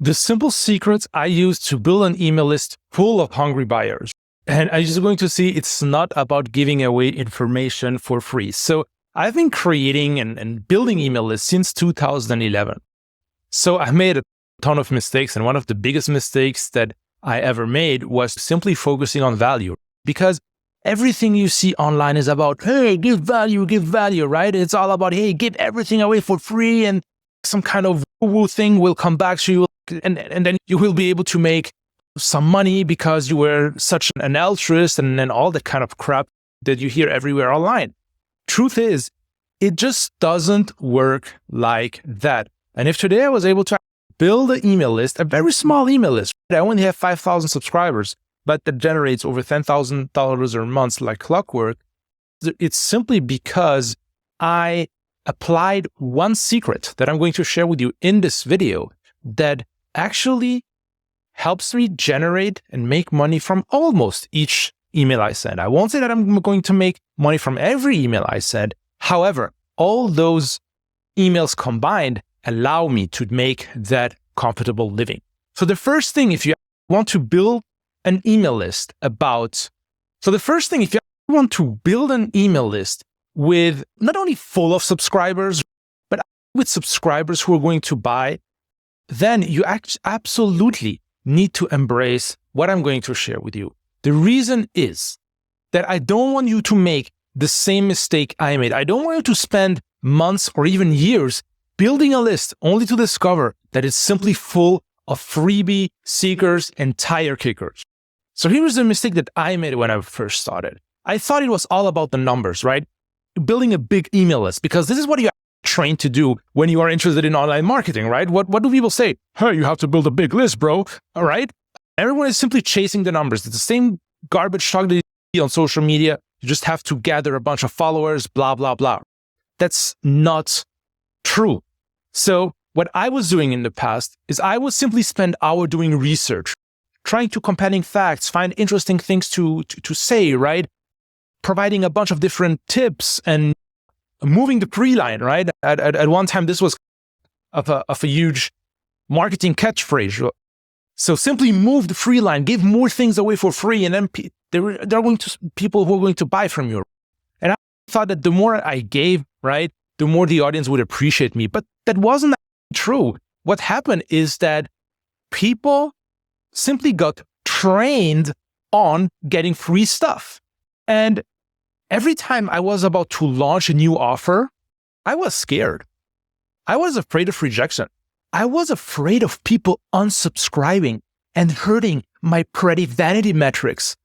The simple secrets I use to build an email list full of hungry buyers. And as you're going to see, it's not about giving away information for free. So I've been creating and building email lists since 2011. So I made a ton of mistakes. And one of the biggest mistakes that I ever made was simply focusing on value, because everything you see online is about, hey, give value, right? It's all about, hey, give everything away for free and some kind of woo-woo thing will come back to you. And then you will be able to make some money because you were such an altruist and then all that kind of crap that you hear everywhere online. Truth is, it just doesn't work like that. And if today I was able to build an email list, a very small email list, I only have 5,000 subscribers, but that generates over $10,000 a month like clockwork, it's simply because I applied one secret that I'm going to share with you in this video that actually helps me generate and make money from almost each email I send. I won't say that I'm going to make money from every email I send. However, all those emails combined allow me to make that comfortable living. So the first thing, if you want to build an email list with not only full of subscribers, but with subscribers who are going to buy, then you absolutely need to embrace what I'm going to share with you. The reason is that I don't want you to make the same mistake I made. I don't want you to spend months or even years building a list only to discover that it's simply full of freebie seekers and tire kickers. So here's the mistake that I made when I first started. I thought it was all about the numbers, right? Building a big email list, because this is what you're trained to do when you are interested in online marketing, right? What do people say? Hey, you have to build a big list, bro. All right. Everyone is simply chasing the numbers. It's the same garbage talk that you see on social media. You just have to gather a bunch of followers, blah, blah, blah. That's not true. So what I was doing in the past is I would simply spend hours doing research, trying to compiling facts, find interesting things to say, right? Providing a bunch of different tips and moving the pre-line, right? At one time, this was of a huge marketing catchphrase. So simply move the free line, give more things away for free, and then there are going to people who are going to buy from you. And I thought that the more I gave, right, the more the audience would appreciate me. But that wasn't true. What happened is that people simply got trained on getting free stuff. And every time I was about to launch a new offer, I was scared. I was afraid of rejection. I was afraid of people unsubscribing and hurting my pretty vanity metrics.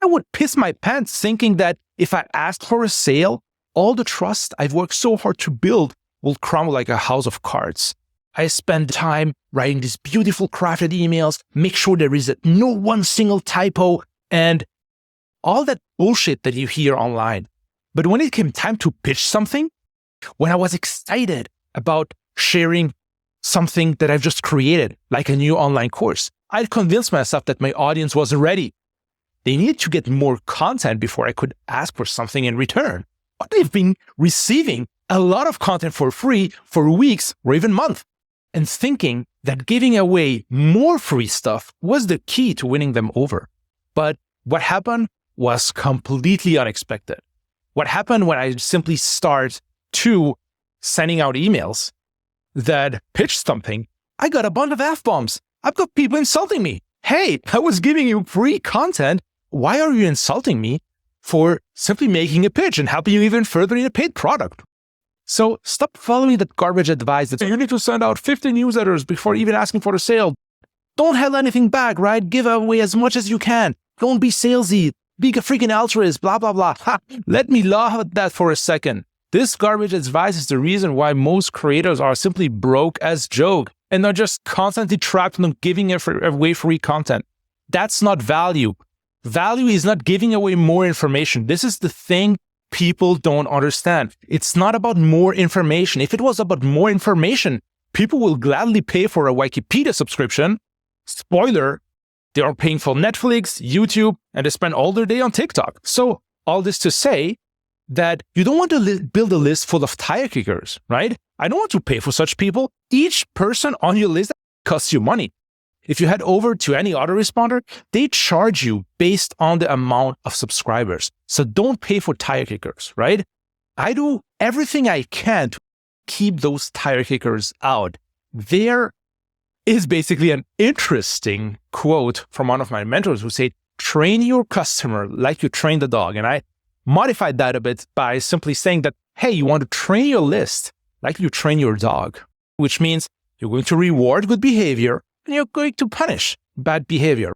I would piss my pants thinking that if I asked for a sale, all the trust I've worked so hard to build will crumble like a house of cards. I spend time writing these beautiful crafted emails, make sure there is no one single typo, and all that bullshit that you hear online. But when it came time to pitch something, when I was excited about sharing something that I've just created, like a new online course, I'd convinced myself that my audience wasn't ready. They needed to get more content before I could ask for something in return. But they've been receiving a lot of content for free for weeks or even months, and thinking that giving away more free stuff was the key to winning them over. But what happened was completely unexpected. What happened when I simply start to sending out emails that pitched something, I got a bunch of F-bombs. I've got people insulting me. Hey, I was giving you free content. Why are you insulting me for simply making a pitch and helping you even further in a paid product? So stop following that garbage advice that you need to send out 50 newsletters before even asking for a sale. Don't hold anything back, right? Give away as much as you can. Don't be salesy. Be a freaking altruist, blah, blah, blah. Ha, let me laugh at that for a second. This garbage advice is the reason why most creators are simply broke as joke and are just constantly trapped on giving away free content. That's not value. Value is not giving away more information. This is the thing people don't understand. It's not about more information. If it was about more information, people will gladly pay for a Wikipedia subscription. Spoiler, they are paying for Netflix, YouTube, and they spend all their day on TikTok. So all this to say that you don't want to build a list full of tire kickers, right? I don't want to pay for such people. Each person on your list costs you money. If you head over to any autoresponder, they charge you based on the amount of subscribers. So don't pay for tire kickers, right? I do everything I can to keep those tire kickers out. There is basically an interesting quote from one of my mentors who said, train your customer like you train the dog. And I modified that a bit by simply saying that, hey, you want to train your list like you train your dog, which means you're going to reward good behavior and you're going to punish bad behavior.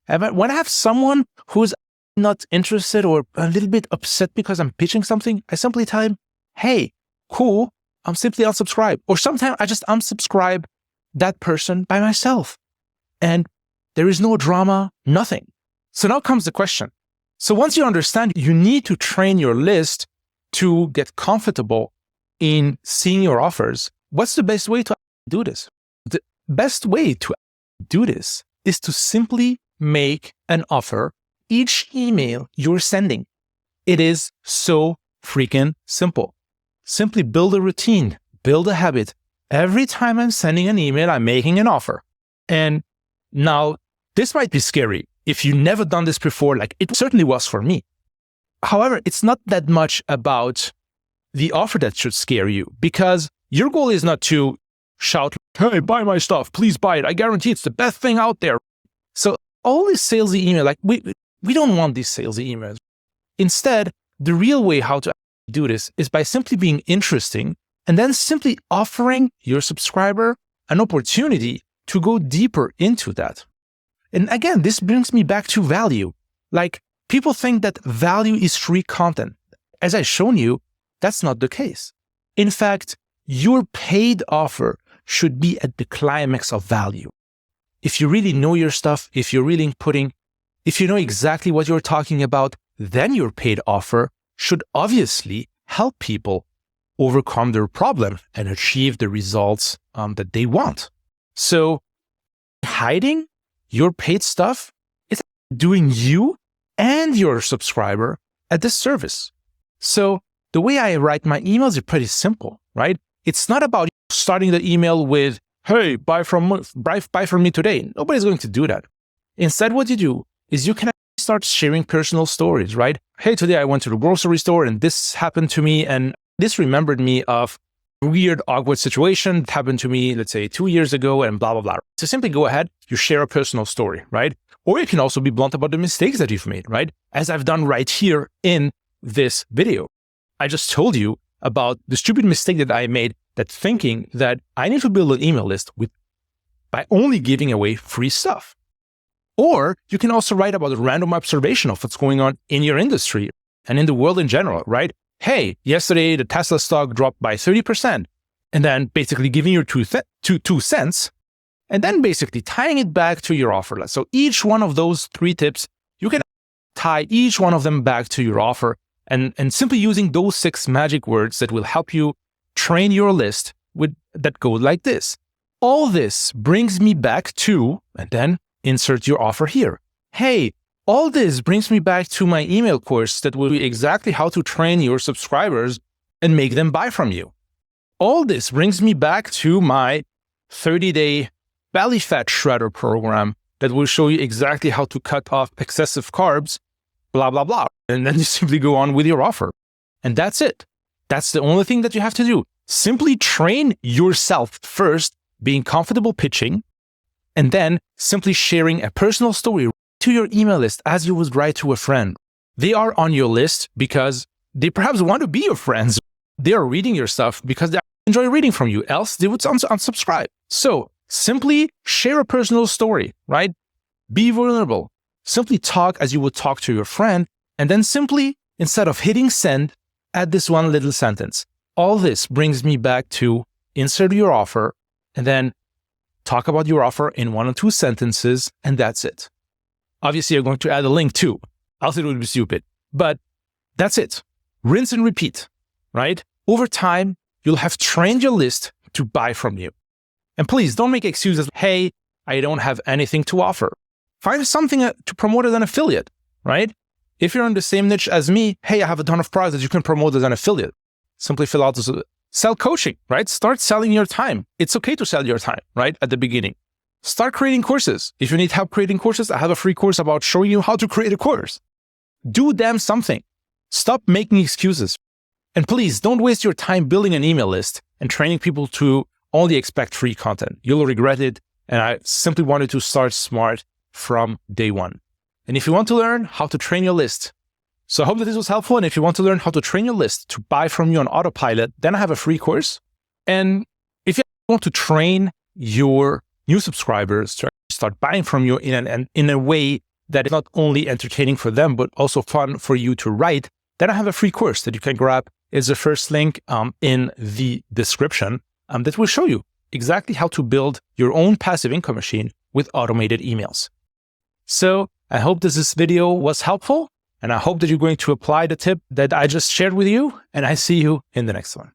And when I have someone who's not interested or a little bit upset because I'm pitching something, I simply tell him, hey, cool, I'm simply unsubscribe. Or sometimes I just unsubscribe that person by myself. And there is no drama, nothing. So now comes the question. So once you understand, you need to train your list to get comfortable in seeing your offers. What's the best way to do this? The best way to do this is to simply make an offer each email you're sending. It is so freaking simple. Simply build a routine, build a habit. Every time I'm sending an email, I'm making an offer. And now this might be scary if you've never done this before, like it certainly was for me. However, it's not that much about the offer that should scare you, because your goal is not to shout, hey, buy my stuff, please buy it. I guarantee it's the best thing out there. So all these salesy emails, like we don't want these salesy emails. Instead, the real way how to do this is by simply being interesting and then simply offering your subscriber an opportunity to go deeper into that. And again, this brings me back to value. Like people think that value is free content. As I've shown you, that's not the case. In fact, your paid offer should be at the climax of value. If you really know your stuff, if you know exactly what you're talking about, then your paid offer should obviously help people overcome their problem and achieve the results that they want. So hiding your paid stuff is doing you and your subscriber a disservice. So the way I write my emails is pretty simple, right? It's not about starting the email with, hey, buy from me today. Nobody's going to do that. Instead, what you do is you can start sharing personal stories, right? Hey, today I went to the grocery store and this happened to me, and this remembered me of a weird, awkward situation that happened to me, let's say 2 years ago, and blah, blah, blah. So simply go ahead, you share a personal story, right? Or you can also be blunt about the mistakes that you've made, right? As I've done right here in this video. I just told you about the stupid mistake that I made, that thinking that I need to build an email list by only giving away free stuff. Or you can also write about a random observation of what's going on in your industry and in the world in general, right? Hey, yesterday the Tesla stock dropped by 30%. And then basically giving your two cents and then basically tying it back to your offer list. So each one of those 3 tips, you can tie each one of them back to your offer and simply using those 6 magic words that will help you train your list that go like this. All this brings me back to, and then insert your offer here. Hey, all this brings me back to my email course that will be exactly how to train your subscribers and make them buy from you. All this brings me back to my 30-day belly fat shredder program that will show you exactly how to cut off excessive carbs, blah, blah, blah. And then you simply go on with your offer. And that's it. That's the only thing that you have to do. Simply train yourself first, being comfortable pitching, and then simply sharing a personal story to your email list as you would write to a friend. They are on your list because they perhaps want to be your friends. They are reading your stuff because they enjoy reading from you, else they would unsubscribe. So simply share a personal story, right? Be vulnerable. Simply talk as you would talk to your friend, and then simply, instead of hitting send, add this one little sentence. All this brings me back to insert your offer, and then talk about your offer in 1 or 2 sentences, and that's it. Obviously, you're going to add a link too, else it would be stupid. But that's it. Rinse and repeat, right? Over time, you'll have trained your list to buy from you. And please don't make excuses. Hey, I don't have anything to offer. Find something to promote as an affiliate, right? If you're in the same niche as me, hey, I have a ton of products that you can promote as an affiliate. Simply fill out this. Sell coaching, right? Start selling your time. It's okay to sell your time, right? At the beginning. start creating courses. If you need help creating courses, I have a free course about showing you how to create a course. Do damn something. Stop making excuses. And please don't waste your time building an email list and training people to only expect free content. You'll regret it. And I simply wanted to start smart from day one. And if you want to learn how to train your list, so I hope that this was helpful. And if you want to learn how to train your list to buy from you on autopilot, then I have a free course. And if you want to train your new subscribers to start buying from you in a way that is not only entertaining for them, but also fun for you to write, then I have a free course that you can grab. It's the first link in the description that will show you exactly how to build your own passive income machine with automated emails. So I hope this video was helpful, and I hope that you're going to apply the tip that I just shared with you, and I see you in the next one.